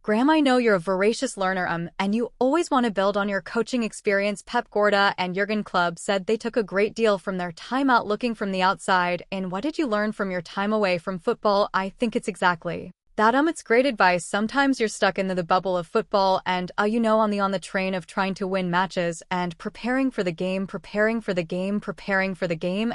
Graham, I know you're a voracious learner, and you always want to build on your coaching experience. Pep Guardiola and Jurgen Klopp said they took a great deal from their time out looking from the outside. And what did you learn from your time away from football? I think it's exactly that. It's great advice. Sometimes you're stuck in the bubble of football and, on the train of trying to win matches and preparing for the game,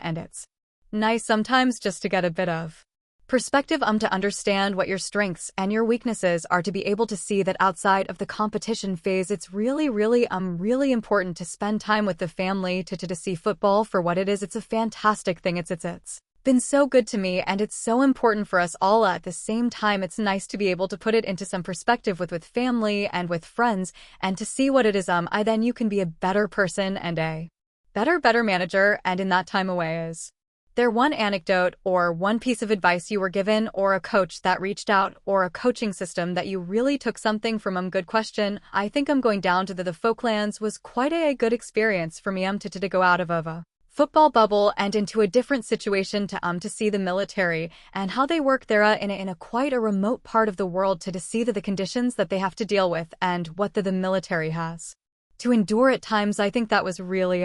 and it's nice sometimes just to get a bit of perspective to understand what your strengths and your weaknesses are, to be able to see that outside of the competition phase it's really important to spend time with the family, to see football for what it is. It's a fantastic thing. It's been so good to me, and it's so important for us all. At the same time, it's nice to be able to put it into some perspective with family and with friends, and to see what it is. Then you can be a better person and a better manager. And in that time away, is there one anecdote or one piece of advice you were given, or a coach that reached out, or a coaching system that you really took something from? Good question. I think going down to the Falklands was quite a good experience for me to go out of a football bubble and into a different situation, to see the military and how they work there in a quite a remote part of the world, to see the conditions that they have to deal with and what the military has to endure at times. I think that was really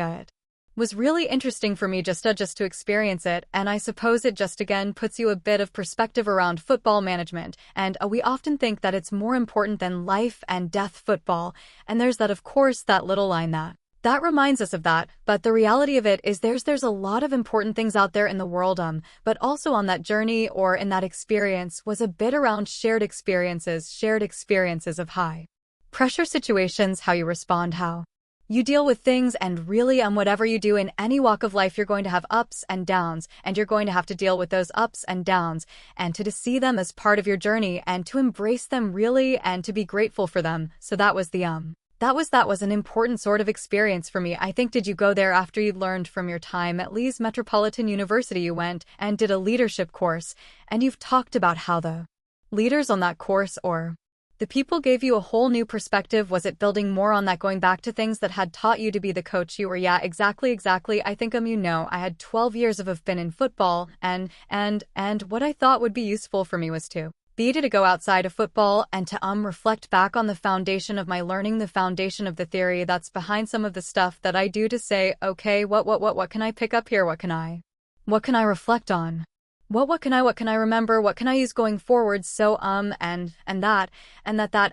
interesting for me just to experience it, and I suppose it just again puts you a bit of perspective around football management. And we often think that it's more important than life and death football, and there's that, of course, that little line that reminds us of that. But the reality of it is there's a lot of important things out there in the world, but also on that journey or in that experience was a bit around shared experiences of high pressure situations, how you respond, how you deal with things, and really whatever you do in any walk of life, you're going to have ups and downs, and you're going to have to deal with those ups and downs, and to see them as part of your journey and to embrace them really and to be grateful for them. So that was that was an important sort of experience for me. I think, did you go there after you'd learned from your time at Leeds Metropolitan University? You went and did a leadership course, and you've talked about how the leaders on that course or the people gave you a whole new perspective. Was it building more on that, going back to things that had taught you to be the coach you were? Yeah, exactly. I think I had 12 years of been in football, and what I thought would be useful for me was to go outside of football and to reflect back on the foundation of my learning, the foundation of the theory that's behind some of the stuff that I do, to say, okay, what can I pick up here? What can I reflect on? What can I remember? What can I use going forward? So that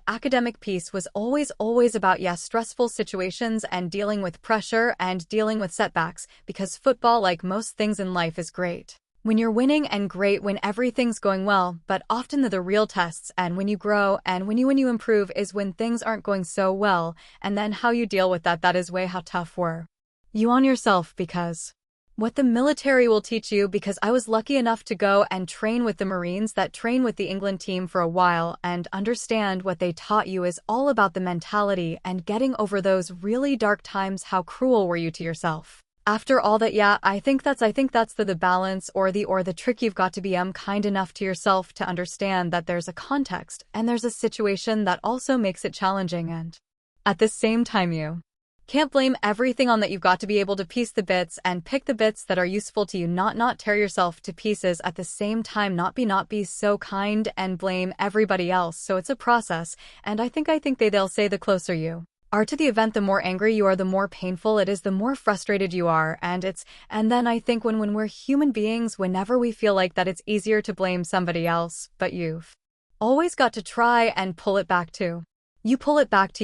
academic piece was always about, yes, stressful situations and dealing with pressure and dealing with setbacks, because football, like most things in life, is great when you're winning and great when everything's going well, but often the real tests and when you grow and when you improve is when things aren't going so well, and then how you deal with that is way how tough were you on yourself. Because what the military will teach you, because I was lucky enough to go and train with the Marines that train with the England team for a while, and understand what they taught you is all about the mentality and getting over those really dark times. How cruel were you to yourself after all that? Yeah, I think that's the balance or the trick. You've got to be kind enough to yourself to understand that there's a context and there's a situation that also makes it challenging, and at the same time you can't blame everything on that. You've got to be able to piece the bits and pick the bits that are useful to you, not tear yourself to pieces. At the same time, not be so kind and blame everybody else. So it's a process, and I think they'll say the closer you are to the event, the more angry you are, the more painful it is, the more frustrated you are, and then I think when we're human beings, whenever we feel like that, it's easier to blame somebody else, but you've always got to try and pull it back to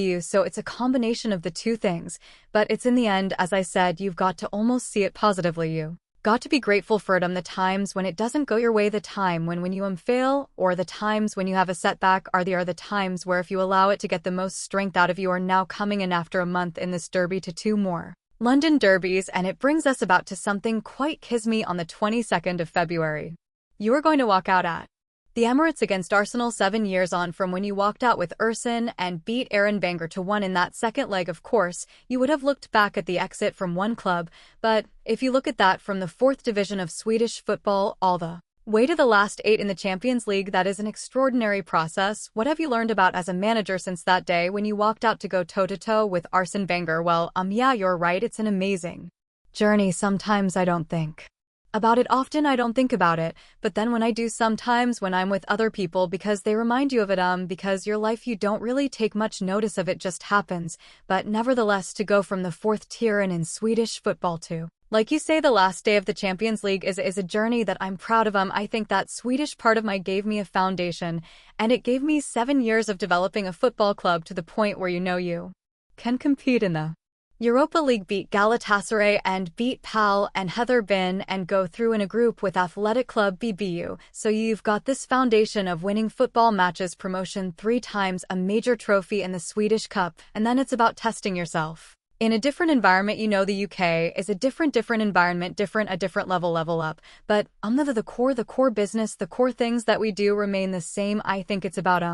you. So it's a combination of the two things, but it's in the end, as I said, you've got to almost see it positively. You got to be grateful for it. The times when it doesn't go your way, the time when you fail, or the times when you have a setback are the times where, if you allow it to get the most strength out of you, are now coming in after a month in this derby to 2 more London derbies, and it brings us about to something quite kismy. On the 22nd of February, you are going to walk out at the Emirates against Arsenal, 7 years on from when you walked out with Ersin and beat Aaron Banger to 1 in that second leg. Of course, you would have looked back at the exit from one club, but if you look at that from the 4th division of Swedish football all the way to the last 8 in the Champions League, that is an extraordinary process. What have you learned about as a manager since that day when you walked out to go toe-to-toe with Arsene Wenger? Well, yeah, you're right, it's an amazing journey. Sometimes I don't think About it often I don't think about it, but then when I do sometimes when I'm with other people because they remind you of it because your life you don't really take much notice of it just happens, but nevertheless to go from the fourth tier and in Swedish football to, like you say, the last day of the Champions League is a journey that I'm proud of. I think that Swedish part of my gave me a foundation, and it gave me 7 years of developing a football club to the point where you can compete in the Europa League, beat Galatasaray and beat PAL and Heather Bin and go through in a group with Athletic Club BBU. So you've got this foundation of winning football matches, promotion 3 times, a major trophy in the Swedish Cup, and then it's about testing yourself in a different environment. The UK is a different environment, a different level up, but the core business, the core things that we do remain the same. I think it's about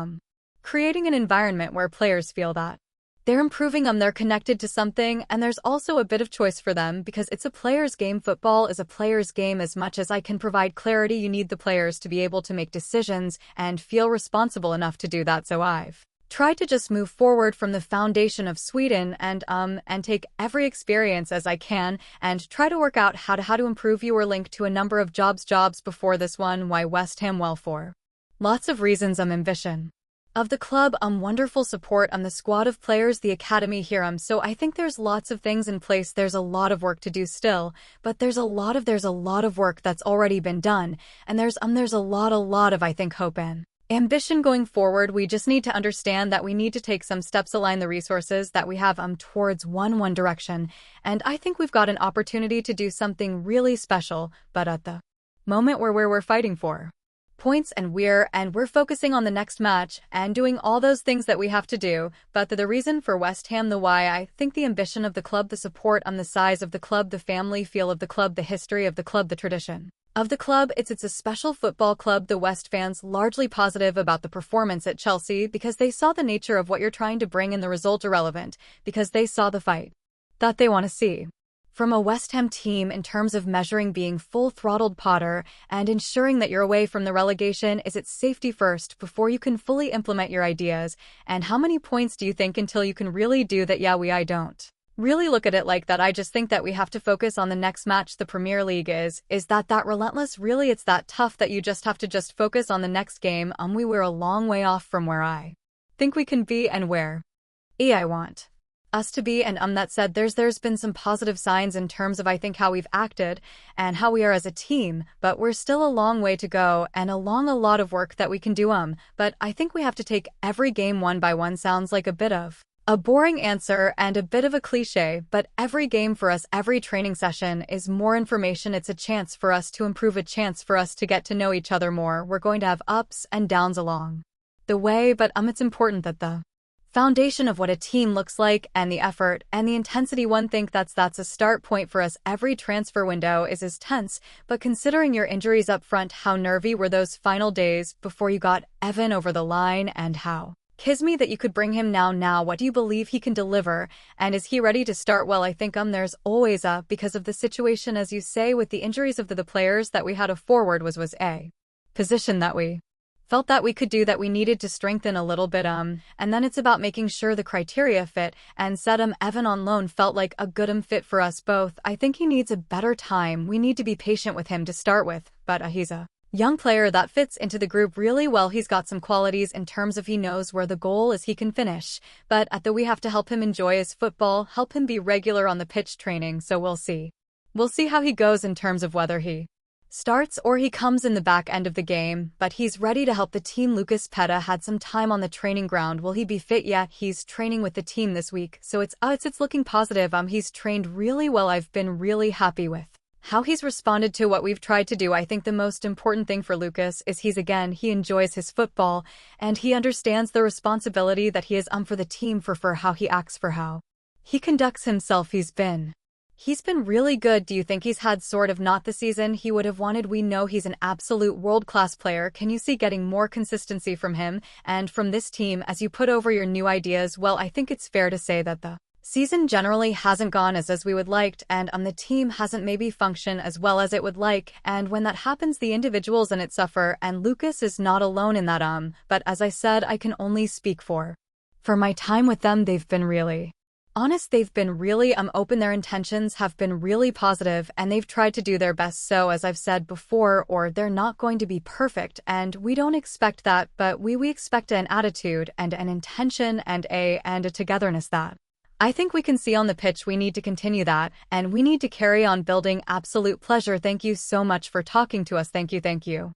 creating an environment where players feel that they're improving, they're connected to something, and there's also a bit of choice for them because it's a player's game. Football is a player's game. As much as I can provide clarity, you need the players to be able to make decisions and feel responsible enough to do that. So I've tried to just move forward from the foundation of Sweden and take every experience as I can and try to work out how to improve. You were linked to a number of jobs before this one. Why West Ham? Well, for lots of reasons. Ambition of the club, wonderful support, the squad of players, the academy here. So I think there's lots of things in place. There's a lot of work to do still, but there's a lot of work that's already been done, and there's a lot of I think hope and ambition going forward. We just need to understand that we need to take some steps, align the resources that we have towards one direction, and I think we've got an opportunity to do something really special, but at the moment where we're fighting for points and we're focusing on the next match and doing all those things that we have to do. But the reason for West Ham, the why, I think the ambition of the club, the support, the size of the club, the family feel of the club, the history of the club, the tradition of the club. It's a special football club. The West fans largely positive about the performance at Chelsea because they saw the nature of what you're trying to bring and the result irrelevant because they saw the fight that they want to see from a West Ham team in terms of measuring being full-throttled Potter and ensuring that you're away from the relegation. Is it safety first before you can fully implement your ideas? And how many points do you think until you can really do that? I don't really look at it like that. I just think that we have to focus on the next match. The Premier League is that relentless? Really, it's that tough that you just have to focus on the next game. We were a long way off from where I think we can be and where I want us to be. And that said, there's been some positive signs in terms of I think how we've acted and how we are as a team, but we're still a long way to go and a lot of work that we can do. But I think we have to take every game one by one. Sounds like a bit of a boring answer and a bit of a cliche, but every game for us, every training session is more information. It's a chance for us to improve, a chance for us to get to know each other more. We're going to have ups and downs along the way, but it's important that the foundation of what a team looks like and the effort and the intensity, one think that's a start point for us. Every transfer window is tense, but considering your injuries up front, how nervy were those final days before you got Evan over the line, and how kills me that you could bring him now. What do you believe he can deliver, and is he ready to start? Well, I think there's always because of the situation, as you say, with the injuries of the players that we had. A forward was a position that we felt that we could do, that we needed to strengthen a little bit, and then it's about making sure the criteria fit, and said Evan on loan felt like a good fit for us both. I think he needs a better time. We need to be patient with him to start with, but he's a young player that fits into the group really well. He's got some qualities in terms of he knows where the goal is, he can finish, but we have to help him enjoy his football, help him be regular on the pitch training. So we'll see how he goes in terms of whether he starts or he comes in the back end of the game, but he's ready to help the team. Lucas Peta had some time on the training ground. Will he be fit yet? He's training with the team this week, so it's looking positive. He's trained really well. I've been really happy with how he's responded to what we've tried to do. I think the most important thing for Lucas is he enjoys his football and he understands the responsibility that he is for the team, for how he acts, for how he conducts himself. He's been really good. Do you think he's had sort of not the season he would have wanted? We know he's an absolute world-class player. Can you see getting more consistency from him and from this team as you put over your new ideas? Well, I think it's fair to say that the season generally hasn't gone as we would liked, and the team hasn't maybe functioned as well as it would like, and when that happens, the individuals in it suffer, and Lucas is not alone in that. But as I said, I can only speak for my time with them. They've been really honest, they've been really open. Their intentions have been really positive and they've tried to do their best. So as I've said before, or they're not going to be perfect and we don't expect that, but we expect an attitude and an intention and a togetherness that I think we can see on the pitch. We need to continue that and we need to carry on building absolute pleasure. Thank you so much for talking to us. Thank you. Thank you.